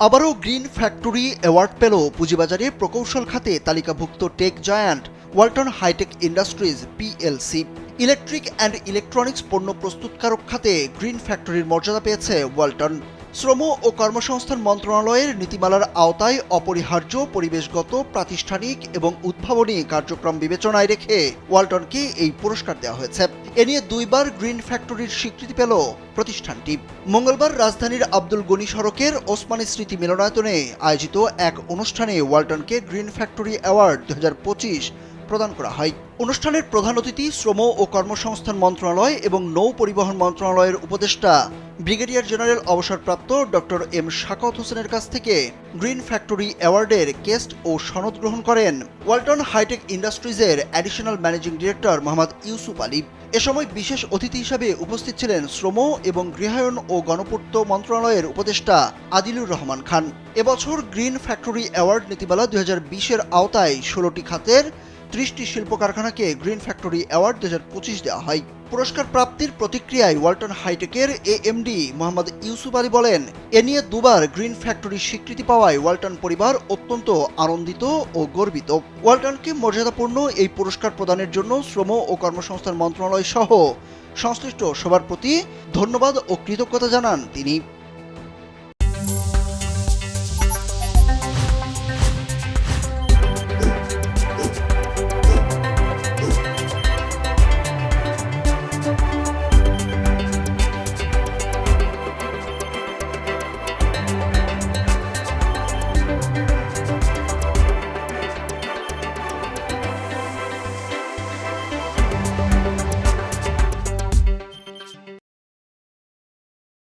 আবারও green factory award পেল পুঁজিবাজারে প্রকৌশল খাতে তালিকাভুক্ত tech giant Walton Hi Tech Industries PLC. Electric and electronics পণ্য প্রস্তুতকারক খাতে গ্রিন ফ্যাক্টরির মর্যাদা পেয়েছে ওয়ালটন। শ্রম ও কর্মসংস্থান মন্ত্রণালয়ের নীতিমালার আওতায় অপরিহার্য পরিবেশগত, প্রাতিষ্ঠানিক এবং উদ্ভাবনী কার্যক্রম বিবেচনায় রেখে ওয়ালটনকে এই পুরস্কার দেওয়া হয়েছে। এ নিয়ে দুইবার গ্রিন ফ্যাক্টরির স্বীকৃতি পেল প্রতিষ্ঠানটি। মঙ্গলবার রাজধানীর আব্দুল গনি সড়কের ওসমানী স্মৃতি মিলনায়তনে আয়োজিত এক অনুষ্ঠানে ওয়ালটনকে গ্রিন ফ্যাক্টরি অ্যাওয়ার্ড 2025 প্রদান করা হয়। অনুষ্ঠানের প্রধান অতিথি শ্রম ও কর্মসংস্থান মন্ত্রণালয় এবং নৌ পরিবহন মন্ত্রণালয়ের উপদেষ্টা ব্রিগেডিয়ার জেনারেল অবসরপ্রাপ্ত ডক্টর এম শাকাওয়াত হোসেনের কাছ থেকে গ্রিন ফ্যাক্টরি অ্যাওয়ার্ডের কেস্ট ও সনদ গ্রহণ করেন ওয়ালটন হাইটেক ইন্ডাস্ট্রিজের additional managing director Mohammad Yusuf Ali. এ সময় বিশেষ অতিথি হিসাবে উপস্থিত ছিলেন শ্রম এবং গৃহায়ন ও গণপূর্ত মন্ত্রণালয়ের উপদেষ্টা আদিলুর রহমান খান। এবছর গ্রিন ফ্যাক্টরি অ্যাওয়ার্ড নীতিমালা 2020-এর আওতায় 16টি খাতের 30টি শিল্প কারখানাকে গ্রিন ফ্যাক্টরি অ্যাওয়ার্ড 2025 দেওয়া হয়। পুরস্কার প্রাপ্তির প্রতিক্রিয়ায় ওয়ালটন হাইটেকের এএমডি মোহাম্মদ ইউসুফ আলী বলেন, এ নিয়ে দুবার গ্রিন ফ্যাক্টরি স্বীকৃতি পাওয়ায় ওয়ালটন পরিবার অত্যন্ত আনন্দিত ও গর্বিত। ওয়ালটনকে মর্যাদাপূর্ণ এই পুরস্কার প্রদানের জন্য শ্রম ও কর্মসংস্থান মন্ত্রণালয় সহ সংশ্লিষ্ট সবার প্রতি ধন্যবাদ ও কৃতজ্ঞতা জানান তিনি।